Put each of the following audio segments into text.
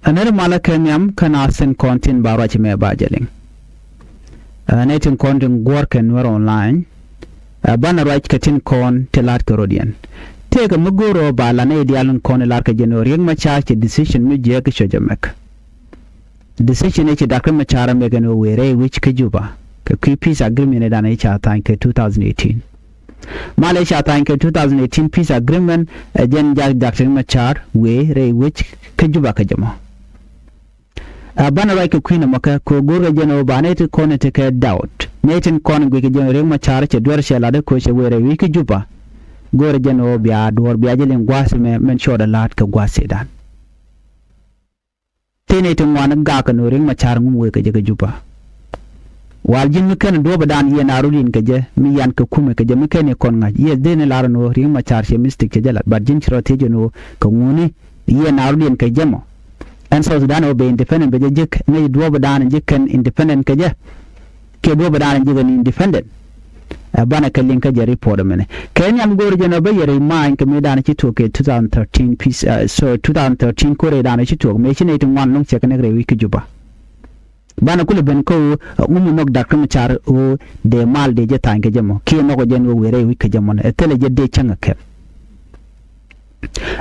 Another Malakanyam can asen content barachime bajaling. Natin content work and we're online. Bana right katin con telat karodian. Take a muguro balane dialan con larka genoriang machachi decision mu jek shojamek. Decision each Dr. Machara megano were which kajuba. Ka peace agreement dan echa tank 2018. Malaysia tank 2018 peace agreement jen jak Dr. Machar we re which kajuba kajamo. Bana right queen maka ko gurga jeno banete con take doubt. Nathan con gwe jeno machar che dwar shelade ko che were wiki juba. Gore jeno bia dor bia jelen gwase men shoda lat ka gwase dan. Tene to wan ga ka no ring machar ngum we ka je juba. Wal jin mi ken do badan ye narudin ka je mi yan ka kume ka je mi ken kon nga ye dene lar no ring machar che mystic che jalat bad jin chro te jeno ka nguni ye narudin ka jemo. And so Sudan will be independent, but jik ne do badan jiken independent ka je. Ke do badan jiken independent. Bana ka linka je report mene. Kenya mgore jeno be yere mind ka me dan chi to ke 2013 peace so 2013 kore dan chi to me chi ne tin wan nong che kana re wiki juba. Bana kule ben ko umu nok Dr. Machar o de mal de je tanke jemo. Ke no ko jeno were wiki jemo e tele je de changa ke.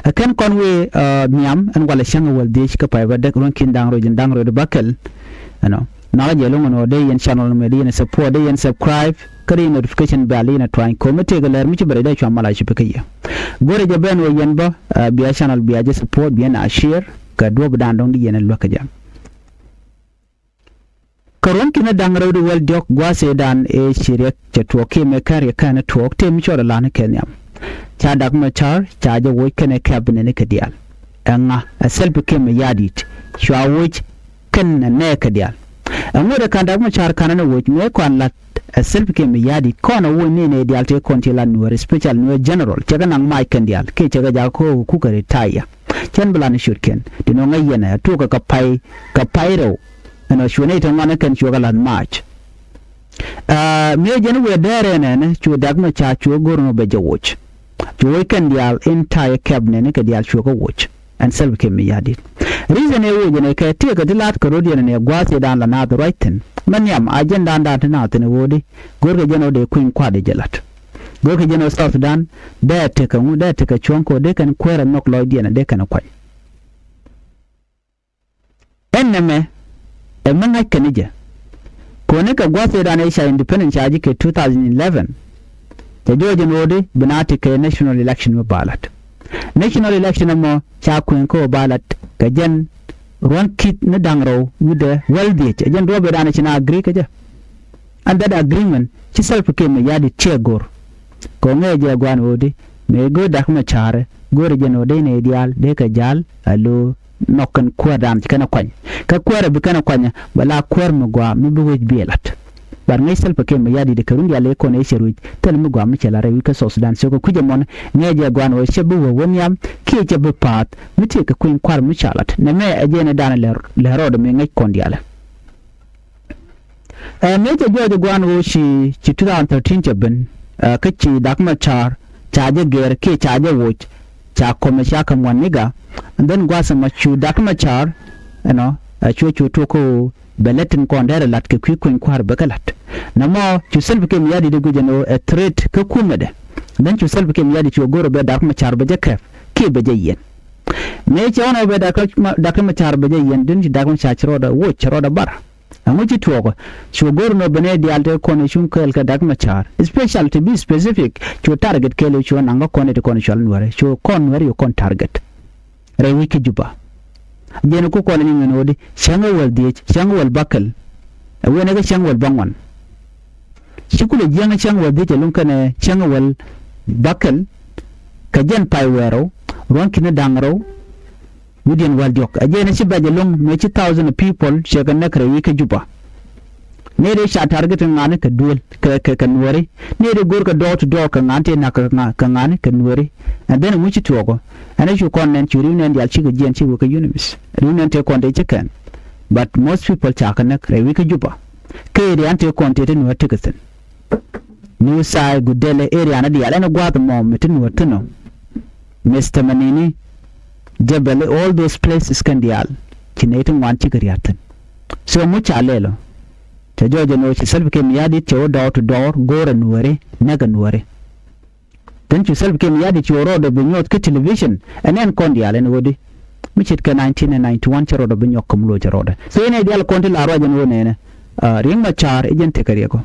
Akan konwe miam an wala shanga wal de ka pa wadek ron kin dang ro de bakel ano na je longo no de yen channel me de yen support de yen subscribe kare notification bell yen try committee ga ler mi ci bare da chwa mala ci pekaya gore je ben wo yen ba biya channel biya je support biya na share ka do dan dong di yen lo ka jam karon kina dang ro de wal dok gwase dan e shirek ce to ke me kare kana to te mi chora la ne kenyam cha dak Machar cha je wo kene cabinet ne kadial anga asel be kem yadit chwa wo ken ne kadial amore kan dak Machar kana ne wo me kon lat asel be kem yadit kono wo ne dial te konti la Nuer special Nuer general cha nang mai kandial ke cha ga ko ku kare taya chen blan shurken dino ngayena to ka pai ro ano shune to ngana kan chwa la march me jenu we dere ne chu dak Machar chu gorno be jawoch to can the entire cabinet ka dial shoga watch and self came yadit reason e wo ne ka te ka dilat ka rodian ne gwase dan la na the right thing manyam agenda da na tene wodi gorga jeno de queen kwade jalat gorga jeno South Sudan da te ka mu da te ka chonko de kan kwera nok lodian de kan kwai enneme e manga kanije ko ne ka gwase dan e sha independent charge ke 2011 the Georgian Wodi Benati national election ballot. National election mo cha ko ballot kajen ron kit na dangro with the wealthy ajen do be dana china agree kaja. And that agreement chi self came yadi chegor. Ko ngeje gwan wodi me go dak Machar go region wodi ne ideal de ka jal alo nokan kwadan kana kwany. Ka kwara bi kana kwanya bala kwar mo gwa mi bi woj bielat. Bar ngay selpa ke me yadi de karundi ale ko ne sheruj tel mu gwa mi chala rewi ka South Sudan so ko kuje mon ngeje gwan o shebu wo wonyam ke je bu pat mi te ka kuin kwar mi chalat ne me ajene dana le rodo me ngay kondiala me je joje gwan o shi 2013 jeben ka ci dak Machar chaje ger ke chaje woch cha kome sha kan waniga and then gwasa machu dak Machar chu to ko beletin kondere lat ke kuin kwar bakalat namo chu self ke miyadi de gujeno a threat ke kumede dan chu self ke miyadi chu goro be dak Machar be jakef ke be jeyen me che ono be dak Machar be jeyen din dak Machar roda wo roda bar amuji tuoko chu goro no bene di alte kone shun kel ka dak Machar special to be specific chu target ke le chu nanga kone de kone shal Nuer chu kon Nuer yo kon target rewi ke juba jeno ko kone ni nodi shangwal diech shangwal bakal wene ga shangwal bangwan shikule jenga shangwal diech lunkane shangwal bakal kajen pai wero ronkine dangro wudien waljok ajene shibaje long mechi 1000 people shega nakre wike juba nede sha target ngane ka duel ka Nuer nede gor ka door to door ka ngante na ka ngane ka Nuer and then muchi tuogo and if you con churi nen dial chigo jen chigo ka unimis runen te konde chicken but most people chaka na kre wike juba ke de ante konte te Nuer tikesen new sai gudele area na dial na gwa mo metin Nuer tuno Mr. Manini Jebel all those places can dial chinetu wan chikariatan so mucha lelo te jojo no chi self kem yadi cho door to door gore nuere naga nuere then chi self kem yadi cho rodo binyot ke television enen kondi ale wodi michit ka 1991 cho rodo binyok kumlo cho rodo so ene dial konti la rojo no ne ring machar ejen te kariego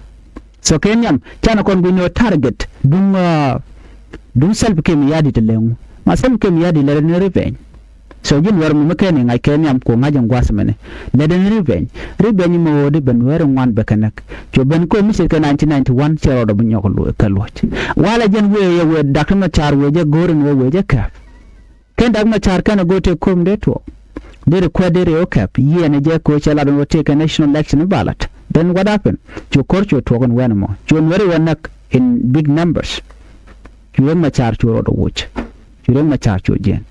so kenyam chana kon binyo target dum self kem yadi te lengu ma self kem yadi le ne revenge so jin war mu makene ngai kenyam ko ngajam gwasmene le den revenge mo wodi ben wer ngwan bekanak to ben ko misil ka 1991 chero do nyoko lo kalwach wala jen we dakma char we je gorin we je ka ken dakma char kana gote kom de to de ko de re okap yene je ko chala do take a national election ballot then what happened to korcho to gon wenmo to very wanak in big numbers to ma char to do watch to ma char to jen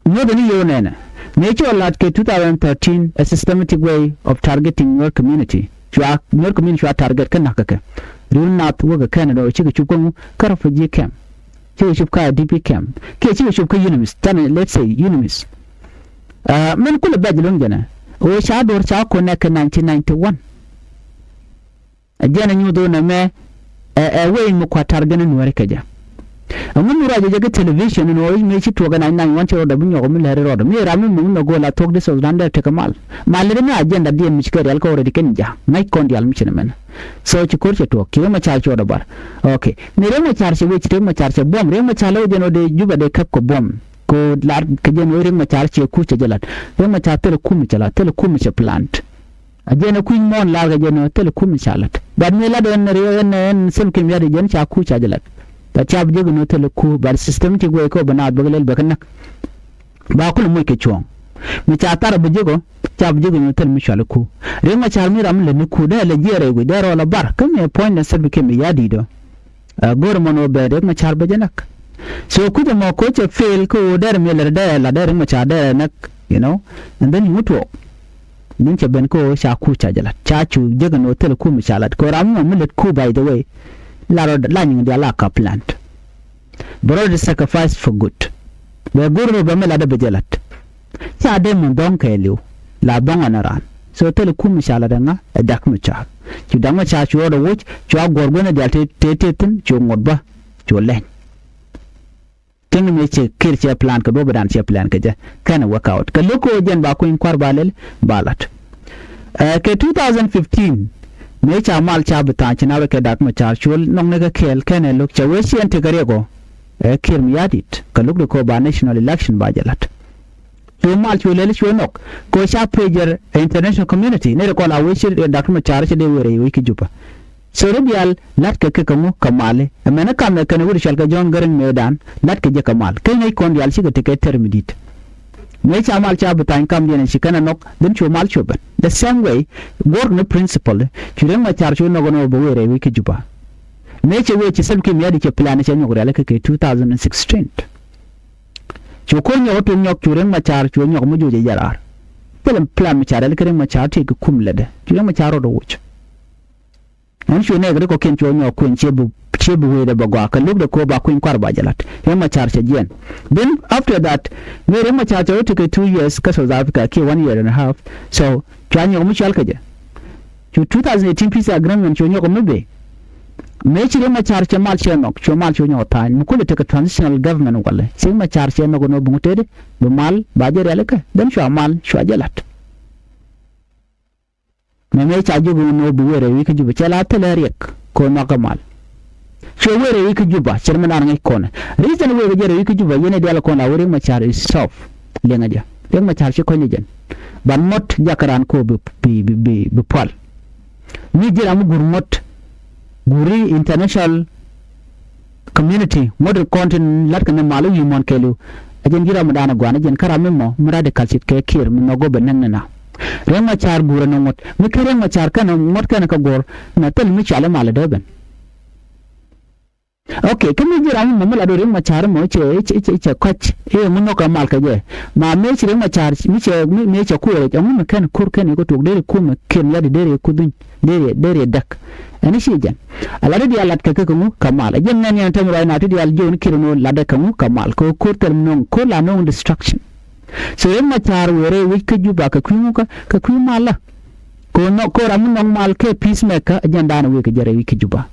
no the new nena nature lad ke 2013 a systematic way of targeting your community your community target kan nakaka rule not work Canada or chika chukong karafaji camp chika chupka DP camp ke chika chupka unimis tan let's say unimis men kula bajlong jana o sha dor cha ko nek 1991 ajana nyudo na me way mu kwa target no rekaja amun rajo jaga television no me chi to ga 991 chero da bunyo mi lere rodo mi ramu mu no gola tok de so dande te kamal malere na agenda dien mi chikari alko already kenja mai kondi al mi men so chi korche to ki ma char choda bar okay ne re ma char che we chi ma char che bom re ma chalo jeno de juba de kap ko bom ko lar ke jeno re ma char che ku che jalat re ma char tel ku mi chala tel ku mi che plant ajena ku mon la ga jeno tel ku mi chalat bad me la don re en sim kim ya de jen cha ku cha jalat ta chab jigu no tele ku bar system ti go ko bana bagalel bakanak ba kul moy ke chong mi cha tar bu jigo chab jigu no tele mi shal ku re ma char mi ram le ni ku da le jere go da ro la bar kam ne point na sabi ke mi yadi do gor mono be re ma char bajanak so ku mo ko che fail ko der mi le da la der ma cha da nak you know and then you to din che ben ko sha ku cha jala cha chu jigu no tele ku mi shalat ko ram mo le ku by the way la ning dia la ka plant bro the sacrifice for good we guru ba mela da bejelat cha de mun don kelu la bon anaran so tele ku mishala da nga dak mu cha ki da ma cha chuo do wuch chuo gorgona dia te tin chuo ngodba chuo len tin me che kir che plant ko do badan che plant ka ja kana workout ka loko jen ba ko in kwar balel balat ke 2015 me cha mal cha bata china ke dak ma cha chul nong ne ga kel kene luk cha we sien te gare go kir mi yadit ka luk ko ba national election ba jalat to mal chul le chul nok ko sha pager international community ne ko la we shi dak ma cha che de were wi ki juba so rubial lat ke kamu kamale amena kam ne kan wuri shal ka jon garin medan lat ke je kamal kai ne kon dial shi ga te ke termidit me cha mal cha butan kam ne shi kana nok den chu mal chu the same way work no principle churen ma char chu no gono bo were wi ki juba me che we chi sabki mi yadi ke plan che nyogre ala ke 2016 chu ko nyo to nyok churen ma char chu nyok mu juje jarar plan ma char ala ke ma char te ku kum lede churen ma char do wuch an chu ne gre ko ken chu nyok kun che bu we da bagwa ka luk da ko ba kun kwar ba jalat yan ma char che jen then after that me re ma char to take 2 years ka South Africa ke 1 year and a half so chanyo mu chal kaje chu 2018 peace agreement chu nyoko mbe me chi ma char che mal che nok chu mal chu nyota mu ko te ka transitional government wala sing ma char che no no bungtede bu mal ba je rele ka dan chu mal chu ajalat me cha ju no bu were wi ka ju chala tele rek ko no ka mal chu were wi ka ju ba cher mana ngai kona reason we je wi ka ju ba yene dela kona wore ma char is soft lenga ja deng ma char che ko ni jen ban mot jakaran ko bi pol ni jira mu gurmot guri international community model content lat kana malu yi mon kelu ajen jira mu dana gwana jen karame mo murade kalsit ke kir mi no go benna na renga char gura no mot mi kere ma char kana mot kana ka gor na tel mi chala mala doben okay kemi jira mu mamala do renga char mo che coach mun no ka mal ka je ma me chi renga char mi che ku re mu kan kur kan ko tok de ku ma ken ya de ku dun de dak ani shi jan ala de alat ka ko mu kamal jen nan yan tamu na to de al jon kirno la de kamu kamal ko kur tel non ko la non destruction so riek machar were wich ka juba ka kwi mala ko no ko ram no mal ke peacemaker ajanda na we ka jare wich juba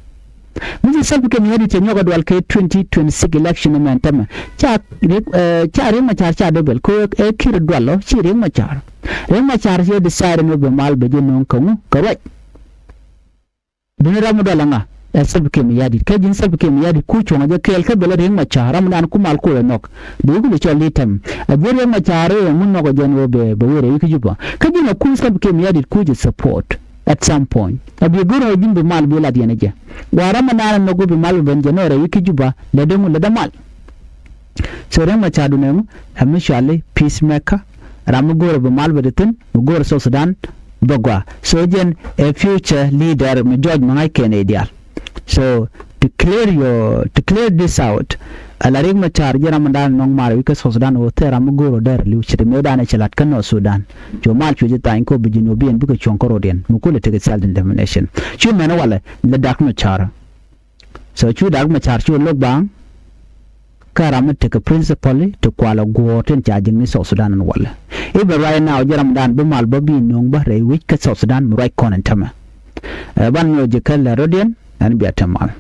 miji sabu ke miyadi te nyoga dwal ke 2026 election momentum cha riek machar cha dobel ko e kir dwalo chi riek machar ye decide no be mal be non kamu kawai dunira mo dalanga sabu ke miyadi ke jin sabu ke miyadi ku chonga je kel ka bela riek machar am dan ku mal ko nok de gu cho litam a riek machar mun no go jen be were wich juba ka jin ku sabu ke miyadi ku je support at some point abi goro jimbe mal be la diene je wara manana no gobe mal ben jenore wiki juba le demu le damal so rema chadu nemu hamishale peacemaker ram goro be mal be tin goro so Sudan bagwa so jen a future leader me George Mangai Canadian so to clear this out ala ring ma char jera mandan nong mar wi ka Sudan o tera mu goro der li chiri me dana chalat kan no Sudan jo mal chu jita ko bi jino bien bi ko chonkoro den mu ko le te self determination chu mena wala le dak ma char so chu dak ma char chu lok bang karam te ka principally to kwala go ten charging ni Sudan wala e be right now jera mandan bi mal ba bi nong ba re wi ka Sudan mu right konan tama ban yo je kala rodien an bi atama